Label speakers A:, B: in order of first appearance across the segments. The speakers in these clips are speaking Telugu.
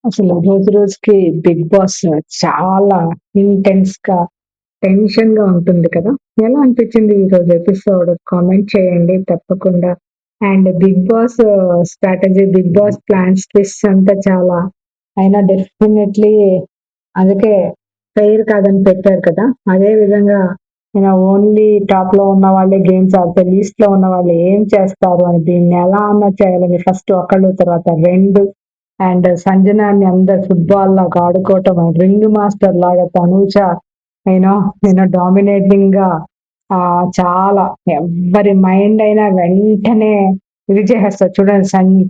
A: అసలు రోజు రోజుకి బిగ్ బాస్ చాలా ఇంటెన్స్‌గా, టెన్షన్‌గా ఉంటుంది కదా! ఎలా అనిపించింది ఈరోజు ఎపిసోడ్? కామెంట్ చేయండి తప్పకుండా. And Bigg Boss strategy, Bigg Boss plans, twist అంతా చాలా అయినా డెఫినైట్‌లీ అందుకే ఫెయిర్ కాదని పెట్టారు కదా! అదే విధంగా ఓన్లీ టాప్‌లో ఉన్న వాళ్ళే గేమ్స్ ఆడితే లీస్ట్‌లో ఉన్న వాళ్ళు ఏం చేస్తారు అని దీన్ని ఎలా అన్నా చేయాలని ఫస్ట్ ఒకళ్ళు తర్వాత 2 అండ్ సంజనాని అందరు ఫుట్బాల్ లాగా ఆడుకోవటం రింగ్ మాస్టర్ లాగా తనూజ యూనో డామినేటింగ్ గా చాలా ఎవ్వరి మైండ్ అయినా వెంటనే ఇది చేసేస్తారు చూడండి.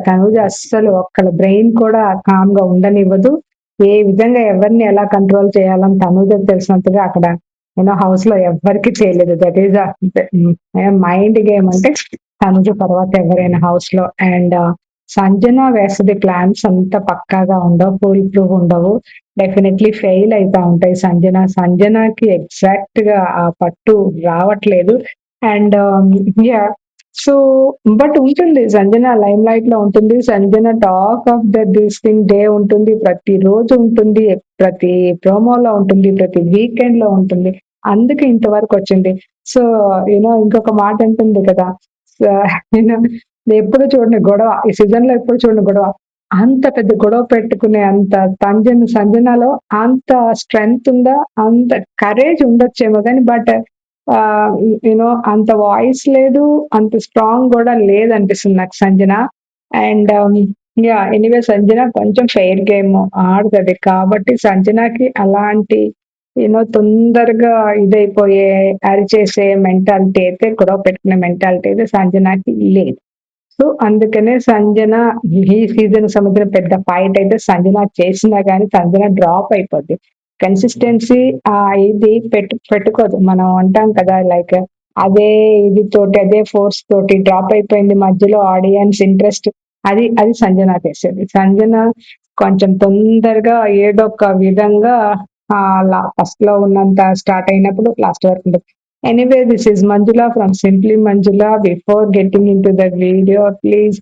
A: తనూజ అస్సలు ఒక్కళ్ళ బ్రెయిన్ కూడా కామ్ గా ఉండనివ్వదు. ఏ విధంగా ఎవరిని ఎలా కంట్రోల్ చేయాలని తనూజకు తెలిసినంతగా అక్కడ హౌస్ లో ఎవ్వరికి చేయలేదు. దట్ ఈస్ మైండ్ గేమ్ అంటే తనుజ తర్వాత ఎవరైనా హౌస్ లో. అండ్ సంజన వేస్తది ప్లాన్స్ అంత పక్కాగా ఉండవు, ఫుల్ ప్రూఫ్ ఉండవు. డెఫినెట్లీ ఫెయిల్ అయితా ఉంటాయి. సంజనకి ఎగ్జాక్ట్ గా ఆ పట్టు రావట్లేదు. అండ్ యా సో బట్ ఉంటుంది సంజన లైమ్ లైట్ లో ఉంటుంది. Sanjana talk of the this thing day ఉంటుంది, ప్రతి రోజు ఉంటుంది, ప్రతి ప్రోమోలో ఉంటుంది, ప్రతి వీకెండ్ లో ఉంటుంది. అందుకే ఇంతవరకు వచ్చింది. సో ఇంకొక మాట ఉంటుంది కదా, యూనో ఎప్పుడు చూడని గొడవ, ఈ సీజన్ లో ఎప్పుడు చూడని గొడవ, అంత పెద్ద గొడవ పెట్టుకునే అంత సంజనలో అంత స్ట్రెంగ్త్ ఉందా, అంత కరేజ్ ఉండొచ్చేమో కానీ బట్ అంత వాయిస్ లేదు, అంత స్ట్రాంగ్ కూడా లేదనిపిస్తుంది నాకు సంజన. అండ్ ఎనీవే సంజన కొంచెం ఫెయిర్ గేమ్ ఆడుతది కాబట్టి సంజనకి అలాంటి తొందరగా ఇదైపోయే అరిచేసే మెంటాలిటీ అయితే, గొడవ పెట్టుకునే మెంటాలిటీ అయితే సంజనకి లేదు. సో అందుకనే సంజన ఈ సీజన్ సంబంధించిన పెద్ద ఫైట్ అయితే సంజన చేసినా గానీ సంజన డ్రాప్ అయిపోద్ది. కన్సిస్టెన్సీ ఇది పెట్టుకోదు. మనం అంటాం కదా లైక్ అదే ఇది తోటి అదే ఫోర్స్ తోటి డ్రాప్ అయిపోయింది మధ్యలో ఆడియన్స్ ఇంట్రెస్ట్. అది సంజన చేసేది. సంజన కొంచెం తొందరగా ఏదో ఒక విధంగా ఫస్ట్ లో ఉన్నంత స్టార్ట్ అయినప్పుడు లాస్ట్ వరకు ఉండదు. Anyway, this is Manjula from Simply Manjula. Before getting into the video, please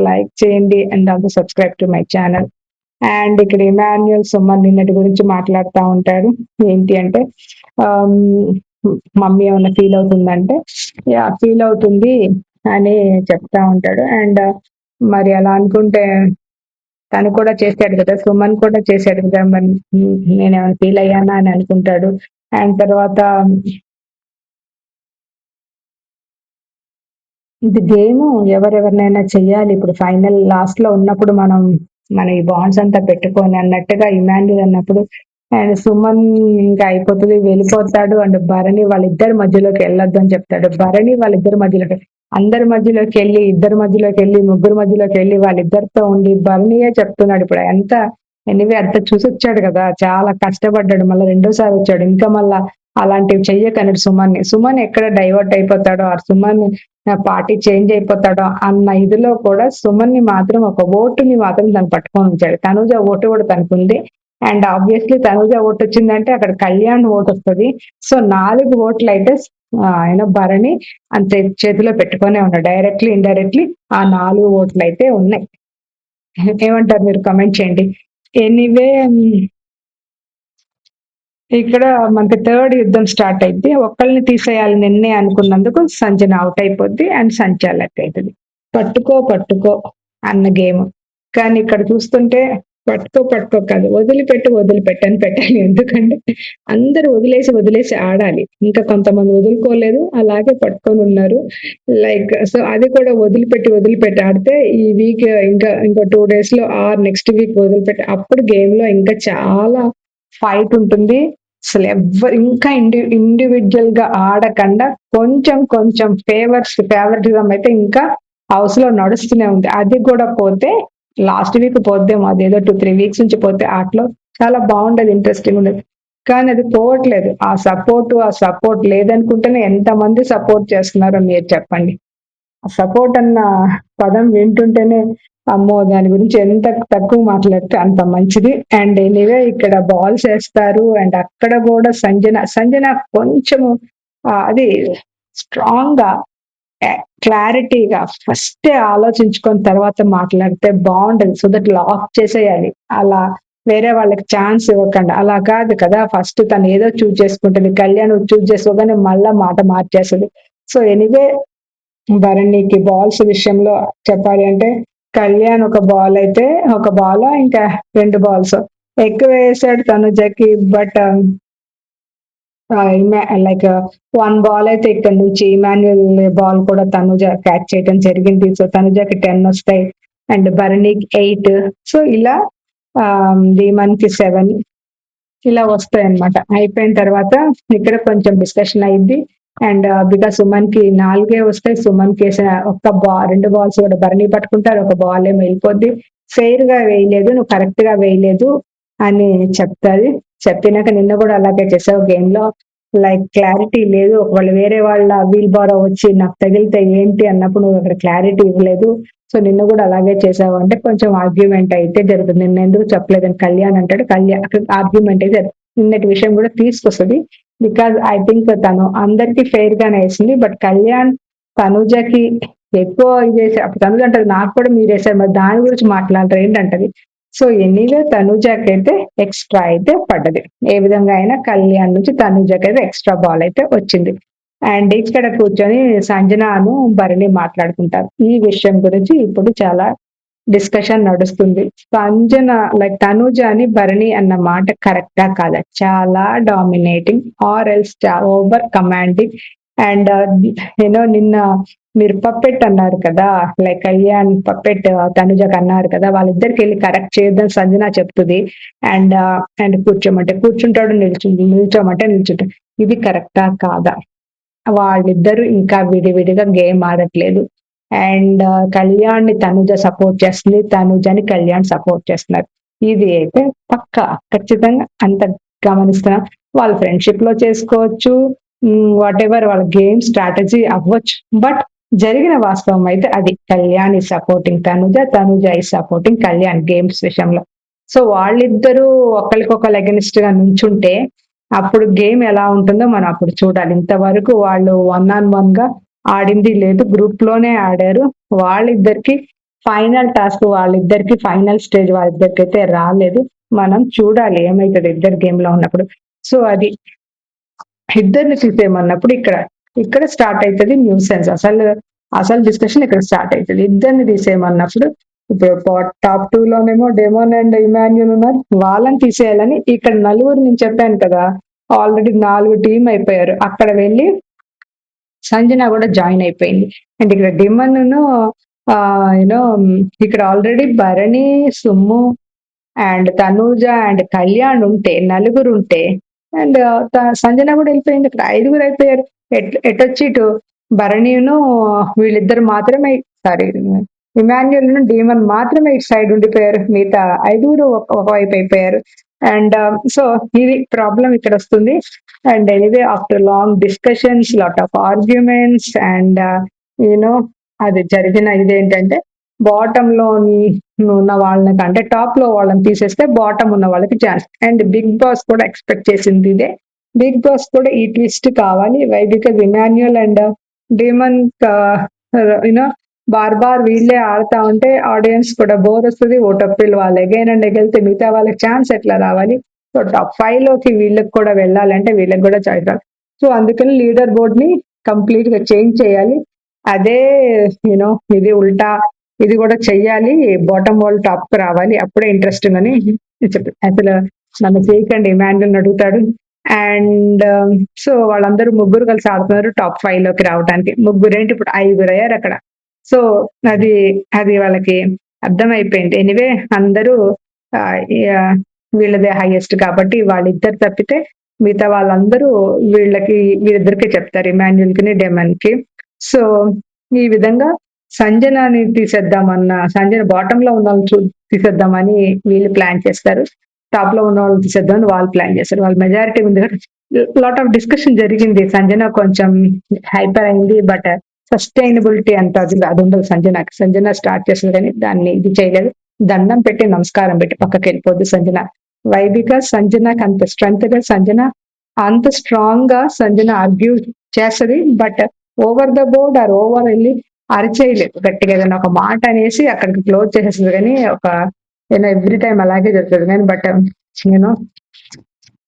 A: like చేయండి and also subscribe to my channel. And ఇక్కడ ఇమాన్యుయల్ సుమన్ నిన్నటి గురించి మాట్లాడుతూ ఉంటాడు. ఏంటి అంటే ఆమ్, మమ్మీ ఏమైనా ఫీల్ అవుతుందంటే యా ఫీల్ అవుతుంది అని చెప్తా ఉంటాడు. అండ్ మరి అలా అనుకుంటే తను కూడా చేశాడు కదా, సుమన్ కూడా చేశాడు కదా, మరి నేనేమైనా ఫీల్ అయ్యానా అని అనుకుంటాడు. అండ్ తర్వాత ఇది గేమ్ ఎవరెవరినైనా చెయ్యాలి. ఇప్పుడు ఫైనల్ లాస్ట్ లో ఉన్నప్పుడు మన ఈ బాండ్స్ అంతా పెట్టుకొని అన్నట్టుగా ఇమాన్యుల్ అన్నప్పుడు అండ్ సుమన్ ఇంకా అయిపోతుంది వెళ్ళిపోతాడు. అండ్ భరణి వాళ్ళిద్దరి మధ్యలోకి వెళ్ళొద్దు అని చెప్తాడు. భరణి వాళ్ళిద్దరి మధ్యలోకి అందరి మధ్యలోకి వెళ్ళి, ఇద్దరి మధ్యలోకి వెళ్ళి, ముగ్గురు మధ్యలోకి వెళ్ళి వాళ్ళిద్దరితో ఉండి భరణియే చెప్తున్నాడు ఇప్పుడు ఎంత. ఎనివే అంత చూసి వచ్చాడు కదా, చాలా కష్టపడ్డాడు, మళ్ళీ రెండోసారి వచ్చాడు. ఇంకా మళ్ళా అలాంటివి చెయ్యకన్నాడు సుమన్ ఎక్కడ డైవర్ట్ అయిపోతాడో, ఆ సుమన్ పార్టీ చేంజ్ అయిపోతాడో అన్న ఇదిలో కూడా సుమన్ ని మాత్రం ఒక ఓటుని మాత్రం తను పట్టుకొని ఉంచాడు. తనుజ ఓటు కూడా తనకుంది. అండ్ ఆబ్వియస్లీ తనుజ ఓటు వచ్చిందంటే అక్కడ కళ్యాణ్ ఓటు వస్తుంది. సో 4 ఓట్లు అయితే భరణి అంతే చేతిలో పెట్టుకునే ఉన్నాడు. డైరెక్ట్లీ ఇండైరెక్ట్లీ ఆ 4 ఓట్లు అయితే ఉన్నాయి. ఏమంటారు మీరు? కమెంట్ చేయండి. ఎనీవే ఇక్కడ మనకి థర్డ్ యుద్ధం స్టార్ట్ అయింది. ఒక్కళ్ళని తీసేయాలి నిన్నే అనుకున్నందుకు సంజన అవుట్ అయిపోద్ది అండ్ సంచ లెక్క అవుతుంది. పట్టుకో అన్న గేమ్. కానీ ఇక్కడ చూస్తుంటే పట్టుకో కాదు, వదిలిపెట్టు అని పెట్టాలి. ఎందుకంటే అందరూ వదిలేసి ఆడాలి. ఇంకా కొంతమంది వదులుకోలేదు, అలాగే పట్టుకొని ఉన్నారు. లైక్ సో అది కూడా వదిలిపెట్టి ఆడితే ఈ వీక్ ఇంకా 2 days లో ఆర్ నెక్స్ట్ వీక్ వదిలిపెట్టి అప్పుడు గేమ్ లో ఇంకా చాలా ఫైట్ ఉంటుంది. అసలు ఎవ్వరు ఇంకా ఇండివిజువల్ గా ఆడకుండా కొంచెం ఫేవరిజం అయితే ఇంకా హౌస్ లో నడుస్తూనే ఉంది. అది కూడా పోతే లాస్ట్ వీక్ పోద్దేమో, అదేదో 2-3 weeks నుంచి పోతే ఆటలో చాలా బాగుండేది, ఇంట్రెస్టింగ్ ఉండేది. కానీ అది పోవట్లేదు. ఆ సపోర్ట్ లేదనుకుంటేనే ఎంత మంది సపోర్ట్ చేస్తున్నారో మీరు చెప్పండి. సపోర్ట్ అన్న పదం వింటుంటేనే అమ్మో దాని గురించి ఎంత తక్కువ మాట్లాడితే అంత మంచిది. అండ్ ఎనీవే ఇక్కడ బాల్స్ వేస్తారు. అండ్ అక్కడ కూడా సంజన కొంచెము అది స్ట్రాంగ్ గా క్లారిటీగా ఫస్టే ఆలోచించుకొని తర్వాత మాట్లాడితే బావుంటది. సో దట్ లాక్ చేసేయాలి. అలా వేరే వాళ్ళకి ఛాన్స్ ఇవ్వకండా. అలా కాదు కదా! ఫస్ట్ తను ఏదో చూజ్ చేసుకుంటది. కళ్యాణ్ చూజ్ చేసుకోగానే మళ్ళా మాట మార్చేస్తది. సో ఎనీవే భరణికి బాల్స్ విషయంలో చెప్పాలి అంటే, కళ్యాణ్ ఒక బాల్ అయితే ఒక బాలో ఇంకా 2 బాల్సో ఎక్కువ వేసాడు తనుజకి. బట్ లైక్ 1 బాల్ అయితే ఇక్కడి నుంచి ఇమాన్యుయల్ బాల్ కూడా తనుజ క్యాచ్ చేయడం జరిగింది. సో తనుజకి 10 వస్తాయి. అండ్ భరణికి 8. సో ఇలా ధీమన్‌కి 7 ఇలా వస్తాయన్నమాట. అయిపోయిన తర్వాత ఇక్కడ కొంచెం డిస్కషన్ అయింది. అండ్ బికాస్ సుమన్‌కి 4 వస్తాయి. సుమన్‌కేసిన ఒక్క 2 బాల్స్ కూడా భరణి పట్టుకుంటారు. ఒక బాల్ ఏమో ఎళ్ళిపోద్ది. ఫెయిర్‌గా వేయలేదు. నువ్వు కరెక్ట్‌గా వేయలేదు అని చెప్తాది. చెప్పినాక నిన్న కూడా అలాగే చేసావు గేమ్‌లో. లైక్ క్లారిటీ లేదు. ఒకవేళ వేరే వాళ్ళ వీల్ బారో వచ్చి నాకు తగిలితే ఏంటి అన్నప్పుడు నువ్వు అక్కడ క్లారిటీ ఇవ్వలేదు. సో నిన్న కూడా అలాగే చేసావు అంటే కొంచెం ఆర్గ్యుమెంట్ అయితే జరుగుతుంది. నిన్న ఎందుకు చెప్పలేదని కళ్యాణ్ అంటాడు. ఆర్గ్యుమెంట్ అయితే నిన్నటి విషయం కూడా తీసుకొస్తది. బికాజ్ ఐ థింక్ తను అందరికి ఫెయిర్ గానే వేసింది. బట్ కళ్యాణ్ తనుజకి ఎక్కువ ఇది చేసి అప్పుడు తనుజ అంటది నాకు కూడా మీరు వేసారు మరి దాని గురించి మాట్లాడరు ఏంటంటది. సో ఎనీవే తనుజకి అయితే ఎక్స్ట్రా అయితే పడ్డది. ఏ విధంగా అయినా కళ్యాణ్ నుంచి తనుజకి అయితే ఎక్స్ట్రా బాల్ అయితే వచ్చింది. అండ్ ఇక్కడ కూర్చొని సంజనాను భరణి మాట్లాడుకుంటారు. ఈ విషయం గురించి ఇప్పుడు చాలా డిస్కషన్ నడుస్తుంది. సంజన లైక్ తనుజ అని భరణి అన్న మాట కరెక్టా కాదా? చాలా dominating or else over commanding. And నిన్న మీరు పప్పెట్ అన్నారు కదా! లైక్ కళ్యాణ్ పప్పెట్ తనుజకి అన్నారు కదా! వాళ్ళిద్దరికి వెళ్లి కరెక్ట్ చేయొద్దని సంజన చెప్తుంది. అండ్ అండ్ కూర్చోమంటే కూర్చుంటాడు, నిల్చోమంటే నిల్చుంటాడు. ఇది కరెక్టా కాదా? వాళ్ళిద్దరూ ఇంకా విడివిడిగా గేమ్ ఆడట్లేదు. అండ్ కళ్యాణ్ ని తనుజ సపోర్ట్ చేస్తుంది. తనుజని కళ్యాణ్ సపోర్ట్ చేస్తున్నారు. ఇది అయితే పక్కా ఖచ్చితంగా అంత గమనిస్తున్నాం. వాళ్ళు ఫ్రెండ్‌షిప్ లో చేసుకోవచ్చు. వాటెవర్ వాళ్ళ గేమ్ స్ట్రాటజీ అవ్వచ్చు. బట్ జరిగిన వాస్తవం అయితే అది. Kalyan is supporting Tanuja. Tanuja is supporting Kalyan games విషయంలో. సో వాళ్ళిద్దరూ ఒకళ్ళకొకళ్ళు అగెనిస్ట్ గా నుంచుంటే అప్పుడు గేమ్ ఎలా ఉంటుందో మనం అప్పుడు చూడాలి. ఇంతవరకు వాళ్ళు 1 ఆన్ 1 గా ఆడింది లేదు. గ్రూప్ లోనే ఆడారు. వాళ్ళిద్దరికి ఫైనల్ టాస్క్ వాళ్ళిద్దరికి ఫైనల్ స్టేజ్ వాళ్ళిద్దరికైతే రాలేదు. మనం చూడాలి ఏమైతది ఇద్దరు గేమ్ లో ఉన్నప్పుడు. సో అది ఇద్దరిని తీసేయమన్నప్పుడు ఇక్కడ స్టార్ట్ అవుతుంది న్యూసెన్స్. అసలు డిస్కషన్ ఇక్కడ స్టార్ట్ అవుతుంది. ఇద్దరిని తీసేయమన్నప్పుడు ఇప్పుడు టాప్ 2 లోనేమో డెమోన్ అండ్ ఇమాన్యుల్ ఉన్నారు. వాళ్ళని తీసేయాలని ఇక్కడ నలుగురు నేను చెప్పాను కదా! ఆల్రెడీ 4 టీమ్ అయిపోయారు. అక్కడ వెళ్ళి సంజన కూడా జాయిన్ అయిపోయింది. అండ్ ఇక్కడ డిమన్‌ను ఇక్కడ already Bharani, Summu and Tanuja and Kalyan ఉంటే నలుగురుంటే అండ్ సంజన కూడా వెళ్ళిపోయింది. ఇక్కడ 5గురు అయిపోయారు. ఎటొచ్చి ఇటు భరణిను వీళ్ళిద్దరు మాత్రమే సారీ ఇమాన్యుయల్ డీమన్ మాత్రమే ఇటు సైడ్ ఉండిపోయారు. మిగతా 5గురు ఒకవైపు అయిపోయారు. అండ్ సో ఇది ప్రాబ్లం ఇక్కడ వస్తుంది. And anyway after long discussions lot of arguments and you know అది జరిగిన ఇదేంటంటే బాటమ్ లో ఉన్న వాళ్ళని కంటే టాప్ లో వాళ్ళని తీసేస్తే బాటమ్ ఉన్న వాళ్ళకి ఛాన్స్. అండ్ బిగ్ బాస్ కూడా ఎక్స్పెక్ట్ చేసింది ఇదే. బిగ్ బాస్ కూడా ఈ ట్విస్ట్ కావాలి. Why because Emmanuel and Demon యూనో బార్ వీళ్ళే ఆడుతా ఉంటే ఆడియన్స్ కూడా బోర్ వస్తుంది. ఓటప్పిల్ వాళ్ళు అగైన్ అండ్ ఎగెళ్తే మిగతా వాళ్ళకి ఛాన్స్ ఎట్లా రావాలి? సో టాప్ 5 లోకి వీళ్ళకి కూడా వెళ్ళాలంటే వీళ్ళకి కూడా చాయిస్ రావాలి. సో అందుకని లీడర్ బోర్డ్ ని కంప్లీట్ గా చేంజ్ చేయాలి. అదే ఇది ఉల్టా ఇది కూడా చెయ్యాలి. బాటమ్ వాళ్ళు టాప్ కు రావాలి. అప్పుడే ఇంట్రెస్టింగ్ అని చెప్పారు. అసలు నన్ను చేయకండి ఇమాన్యుల్ అడుగుతాడు. అండ్ సో వాళ్ళందరూ ముగ్గురు కలిసి ఆడుతున్నారు టాప్ 5 లోకి రావడానికి. ముగ్గురేంటి ఇప్పుడు 5గురు అయ్యారు అక్కడ. సో అది అది వాళ్ళకి అర్థమైపోయింది. ఎనివే అందరూ వీళ్ళదే హైయెస్ట్ కాబట్టి వాళ్ళిద్దరు తప్పితే మిగతా వాళ్ళందరూ వీళ్ళిద్దరికే చెప్తారు, ఇమాన్యుల్ కి డెమన్ కి. సో ఈ విధంగా సంజనని సంజన బాటమ్ లో ఉన్న వాళ్ళు తీసేద్దామని వీళ్ళు ప్లాన్ చేస్తారు. టాప్ లో ఉన్న వాళ్ళు తీసేద్దామని వాళ్ళు ప్లాన్ చేస్తారు. వాళ్ళ మెజారిటీ ఉంది కదా. లాట్ ఆఫ్ డిస్కషన్ జరిగింది. సంజన కొంచెం హైపర్ అయింది. బట్ సస్టైనబిలిటీ అంత అది ఉండదు సంజన స్టార్ట్ చేస్తుంది కానీ దాన్ని ఇది చేయలేదు. దండం పెట్టి నమస్కారం పెట్టి పక్కకి వెళ్ళిపోద్ది సంజన. వై బికాస్ సంజనకి అంత స్ట్రెంగ్త్ గా అంత స్ట్రాంగ్ గా సంజన ఆర్గ్యూ చేస్తుంది. But over the board or over వెళ్ళి అరిచేయలేదు గట్టిగా ఏదైనా ఒక మాట అనేసి అక్కడికి క్లోజ్ చేసేస్తుంది కానీ ఒక ఎవ్రీ టైం అలాగే జరుగుతుంది కానీ బట్ యూనో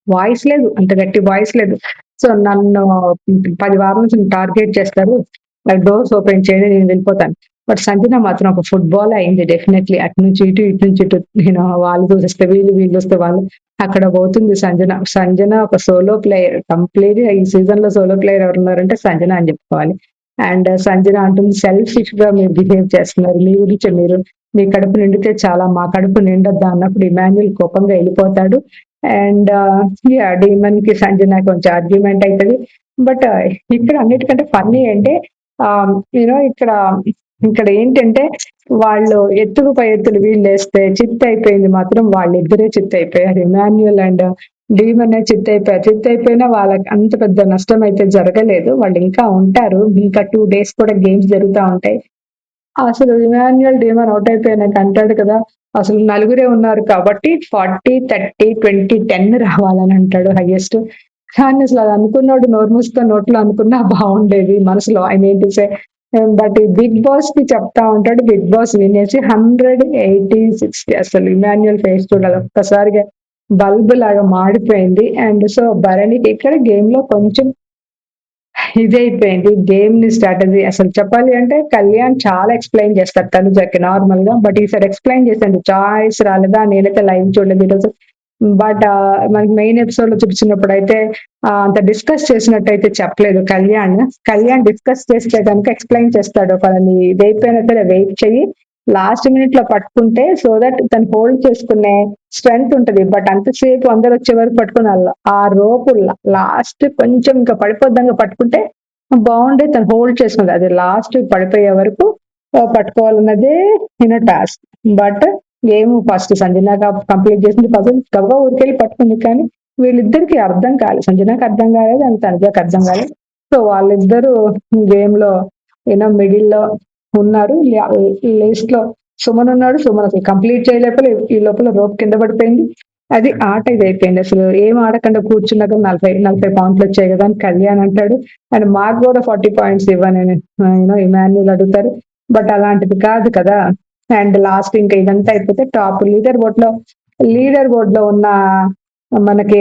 A: వాయిస్ లేదు. అంత గట్టి వాయిస్ లేదు. సో నన్ను 10 వారాల నుంచి టార్గెట్ చేస్తారు. నాకు డోర్స్ ఓపెన్ చేయండి నేను వెళ్ళిపోతాను. బట్ సంజన మాత్రం ఒక ఫుట్‌బాల్ అయింది డెఫినైట్‌లీ. అటు నుంచి ఇటు, ఇటు నుంచి ఇటు వాళ్ళు చూసేస్తే వీళ్ళు, వీళ్ళొస్తే వాళ్ళు. అక్కడ పోతుంది సంజన. సంజన ఒక సోలో ప్లేయర్. కంప్లీట్‌గా ఈ సీజన్‌లో సోలో ప్లేయర్ ఎవరున్నారంటే సంజన అని చెప్పుకోవాలి. అండ్ సంజన అంటుంది సెల్ఫిష్‌గా మీరు బిహేవ్ చేస్తున్నారు. మీ గురించే మీరు మీ కడుపు నిండితే చాలా మా కడుపు నిండొద్దా అన్నప్పుడు ఇమాన్యుయల్ కోపంగా వెళ్ళిపోతాడు. And yeah! డీమన్‌కి సంజన కొంచెం ఆర్గ్యుమెంట్ అయితది. బట్ ఇక్కడ అన్నిటికంటే ఫన్నీ అంటే ఇక్కడ ఇక్కడ ఏంటంటే వాళ్ళు ఎత్తుకు పై ఎత్తులు వీళ్ళేస్తే చిత్తయిపోయింది మాత్రం వాళ్ళిద్దరే చిత్తయిపోయారు. ఇమాన్యుయల్ అండ్ డీమనే చిత్తయిపోయారు. చిత్తయిపోయినా వాళ్ళకి అంత పెద్ద నష్టం అయితే జరగలేదు. వాళ్ళు ఇంకా ఉంటారు. ఇంకా 2 డేస్ కూడా గేమ్స్ జరుగుతా ఉంటాయి. అసలు ఇమాన్యుయల్ డేమన్ ఔట్ అయిపోయినాక అంటాడు కదా! అసలు నలుగురే ఉన్నారు కాబట్టి 40, 30, 20, 10 రావాలని అంటాడు హైయెస్ట్. కానీ అసలు అది అనుకున్నోడు నోరు మూసుకొని నోట్లో అనుకున్నా బావుండేది. మనసులో I mean to say but ఈ బిగ్ బాస్‌కి చెప్తా ఉంటాడు. బిగ్ బాస్ వినేసి 100, 80, 60 అసలు ఇమాన్యుయల్ ఫేస్ చూడాలి. ఒక్కసారిగా బల్బ్ లాగా మాడిపోయింది. అండ్ సో భరణికి ఇక్కడ గేమ్‌లో కొంచెం ఇదైపోయింది. గేమ్‌ని స్ట్రాటజీ అసలు చెప్పాలి అంటే కళ్యాణ్ చాలా ఎక్స్‌ప్లెయిన్ చేస్తాడు తనుజకి నార్మల్‌గా. బట్ ఈసారి ఎక్స్‌ప్లెయిన్ చేసాడు. చాయిస్ రాలేదా నేనైతే లైవ్ చూడలేదు ఈరోజు. బట్ మనకి మెయిన్ ఎపిసోడ్‌లో చూపించినప్పుడైతే అంత డిస్కస్ చేసినట్టయితే చెప్పలేదు కళ్యాణ్. కళ్యాణ్ డిస్కస్ చేస్తే గనుక ఎక్స్‌ప్లెయిన్ చేస్తాడు. ఒకళ్ళని ఇదైపోయినా సరే వెయిట్ చెయ్యి. లాస్ట్ మినిట్‌లో పట్టుకుంటే సో దట్ తను హోల్డ్ చేసుకునే స్ట్రెంగ్త్ ఉంటది. బట్ అంతసేపు అందరొచ్చే వరకు పట్టుకునాల. ఆ రోపు లాస్ట్ కొంచెం ఇంకా పడిపోద్దంగా పట్టుకుంటే బావుండేది. తను హోల్డ్ చేసుకుంది. అది లాస్ట్ పడిపోయే వరకు పట్టుకోవాలన్నదే task. But game first Sanjana complete చేసింది పజిల్. గబగబా ఊరికెళ్ళి పట్టుకుంది. కానీ వీళ్ళిద్దరికీ అర్థం కాలేదు. సంజనకి అర్థం కాలేదు. అండ్ తనుజకి అర్థం కాలేదు. సో వాళ్ళిద్దరూ గేమ్‌లో మిడిల్‌లో ఉన్నారు. లిస్ట్ లో సుమన్ ఉన్నాడు. సుమన్ అసలు కంప్లీట్ చేయలేకపోతే ఈ లోపల రోప్ కింద పడిపోయింది. అది ఆట ఇదైపోయింది. అసలు ఏం ఆడకుండా కూర్చున్నా కదా 40 పాయింట్లు వచ్చాయి కదా అని కళ్యాణ్ అంటాడు. అండ్ మాకు కూడా 40 పాయింట్స్ ఇవ్వనని ఇమాన్యుల్ అడుగుతారు. బట్ అలాంటిది కాదు కదా. అండ్ లాస్ట్ ఇంకా ఇదంతా అయిపోతే టాప్ లీడర్ బోర్డ్ లో ఉన్న మనకి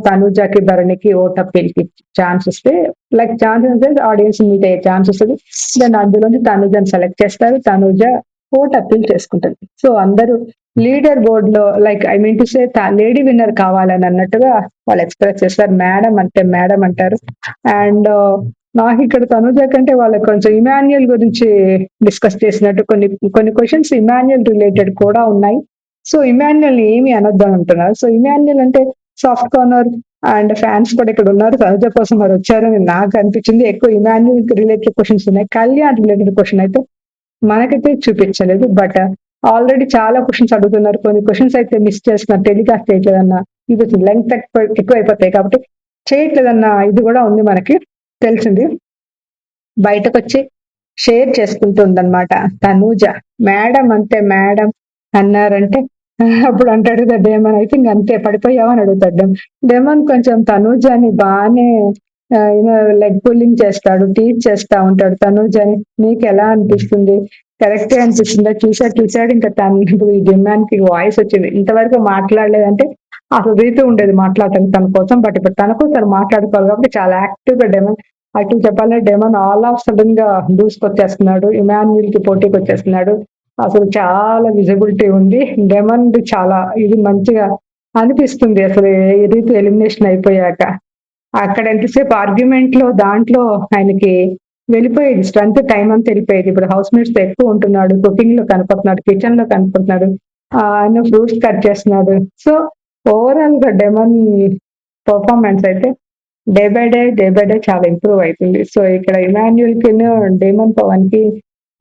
A: తనుజకి భరణికి ఓట్ అప్పీల్‌కి ఛాన్స్ ఇస్తే లైక్ ఛాన్స్ అంటే ఆడియన్స్ మీట్ అయ్యే ఛాన్స్ వస్తది. దాన్ని అందులోంచి తనుజని సెలెక్ట్ చేస్తారు. తనుజ ఓట్ అప్పీల్ చేసుకుంటది. సో అందరూ లీడర్ బోర్డ్ లో like I mean to say lady winner కావాలని అన్నట్టుగా వాళ్ళు ఎక్స్‌ప్రెస్ చేస్తారు. మేడం అంటే మేడం అంటారు. అండ్ నాకు ఇక్కడ తనుజ కంటే వాళ్ళకి కొంచెం ఇమాన్యుయల్ గురించి డిస్కస్ చేసినట్టు కొన్ని కొన్ని క్వశ్చన్స్ ఇమాన్యుయల్ రిలేటెడ్ కూడా ఉన్నాయి. సో ఇమాన్యుయల్ ఏమి అనొద్దు అని అంటున్నారు. సో ఇమాన్యుయల్ అంటే సాఫ్ట్ కార్నర్ అండ్ ఫ్యాన్స్ కూడా ఇక్కడ ఉన్నారు. తనుజ కోసం మరి వచ్చారని నాకు అనిపించింది. ఎక్కువ ఇమాన్యుయల్ రిలేటెడ్ క్వశ్చన్స్ ఉన్నాయి. కళ్యాణ్ రిలేటెడ్ క్వశ్చన్ అయితే మనకైతే చూపించలేదు. బట్ ఆల్రెడీ చాలా క్వశ్చన్స్ అడుగుతున్నారు. కొన్ని క్వశ్చన్స్ అయితే మిస్ చేస్తున్నారు. టెలికాస్ట్ చేయట్లేదన్న ఇది లెంగ్త్ ఎక్కువ అయిపోతాయి కాబట్టి చేయట్లేదన్న ఇది కూడా ఉంది మనకి తెలిసింది. బయటకొచ్చి షేర్ చేసుకుంటుందన్నమాట తనూజ. మేడం అంతే మేడం అన్నారంటే అప్పుడు అంటాడు కదా డేమన్ అయితే ఇంక అంతే పడిపోయావా అని అడుగుతాడు డేమన్ కొంచెం తనూజని బాగానే లెగ్ పుల్లింగ్ చేస్తాడు టీచ్ చేస్తా ఉంటాడు తనూజని నీకు ఎలా అనిపిస్తుంది కరెక్టే అనిపిస్తుందా చూసాడు ఇంకా తను ఈ డెమాన్ కి వాయిస్ వచ్చింది ఇంతవరకు మాట్లాడలేదంటే అసలు రీతి ఉండేది మాట్లాడటానికి తన కోసం బట్ ఇప్పుడు తన కోసం మాట్లాడుకోవాలి కాబట్టి చాలా యాక్టివ్ గా డెమన్ యాక్చువల్ చెప్పాలంటే డెమన్ ఆల్ ఆఫ్ సడన్ గా దూసుకొచ్చేస్తున్నాడు ఇమాన్యుల్ కి పోటీకి వచ్చేస్తున్నాడు అసలు చాలా విజిబిలిటీ ఉంది డెమన్ చాలా ఇది మంచిగా అనిపిస్తుంది అసలు ఈ రీతి ఎలిమినేషన్ అయిపోయాక అక్కడ ఎంతసేపు ఆర్గ్యుమెంట్ లో దాంట్లో ఆయనకి వెళ్ళిపోయేది స్ట్రెంత్ టైం అంతా వెళ్ళిపోయేది ఇప్పుడు హౌస్ మేట్స్ తో ఎక్కువ ఉంటున్నాడు కుకింగ్ లో కనపడుతున్నాడు కిచెన్ లో కనపడుతున్నాడు ఆయన ఫ్రూట్స్ కట్ చేస్తున్నాడు సో ఓవరాల్ గా డెమన్ పర్ఫార్మెన్స్ అయితే డే బై డే చాలా ఇంప్రూవ్ అవుతుంది సో ఇక్కడ ఇమాన్యుల్ కి డేమన్ పవన్ కి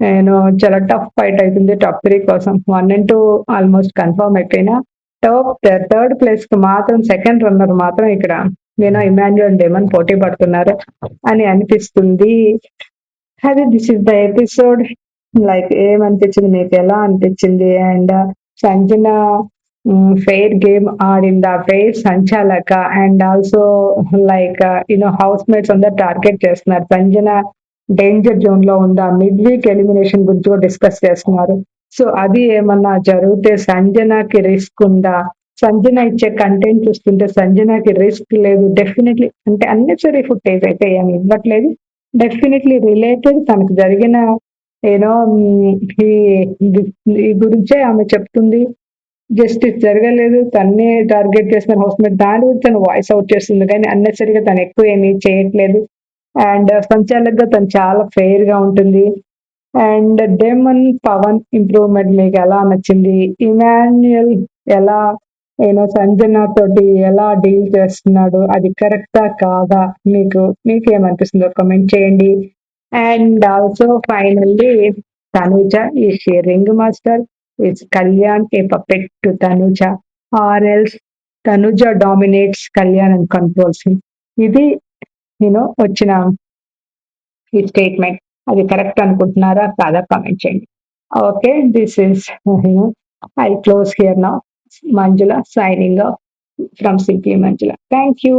A: నేను చాలా టఫ్ ఫైట్ అవుతుంది టాప్ 3 కోసం 1 and 2 ఆల్మోస్ట్ కన్ఫర్మ్ అయిపోయినా థర్డ్ ప్లేస్ కి మాత్రం సెకండ్ రన్నర్ మాత్రం ఇక్కడ ఇమాన్యుల్ డేమన్ పోటీ పడుతున్నారు అని అనిపిస్తుంది అది this is the episode like ఏమనిపించింది మీకు ఎలా అనిపించింది అండ్ సంజన ఫెయిర్ గేమ్ ఆడిందా, ఫెయిర్ సంచాలక and also like housemates అందరు టార్గెట్ చేస్తున్నారు. సంజన డేంజర్ జోన్ లో ఉందా, మిడ్ వీక్ ఎలిమినేషన్ గురించి కూడా డిస్కస్ చేస్తున్నారు. సో అది ఏమన్నా జరిగితే సంజనకి రిస్క్ ఉందా, సంజన ఇచ్చే కంటెంట్ చూస్తుంటే సంజనకి రిస్క్ లేదు. డెఫినెట్లీ అంటే అన్నెసరీ ఫుటేజ్ అయితే ఏమి ఇవ్వట్లేదు. డెఫినెట్లీ రిలేటెడ్ తనకు జరిగిన యూనో ఈ గురించే ఆమె చెప్తుంది. జస్టిస్ జరగలేదు. తన్నే టార్గెట్ చేసిన హౌస్‌మేట్ దాని గురించి తను వాయిస్ ఔట్ చేస్తుంది గానీ, అన్నెసెసరీగా తను ఎక్కువ ఏమి చేయట్లేదు. అండ్ సంచాలక్‌గా తను చాలా ఫెయిర్‌గా ఉంటుంది. అండ్ డెమన్ పవన్ ఇంప్రూవ్‌మెంట్ మీకెలా నచ్చింది? ఇమాన్యుయల్ ఎలా సంజన తోటి ఎలా డీల్ చేస్తున్నాడు? అది కరెక్టా? కాదా? మీకేమనిపిస్తుందో కామెంట్ చేయండి. And also finally Tanuja is she ring master? Is Kalyan a puppet to Tanuja or else Tanuja dominates Kalyan and controls him? ఇది వచ్చిన ఈ స్టేట్మెంట్ అది కరెక్ట్ అనుకుంటున్నారా కాదా కామెంట్ చేయండి. Okay, this is I close here now. Manjula signing off from simply Manjula. Thank you.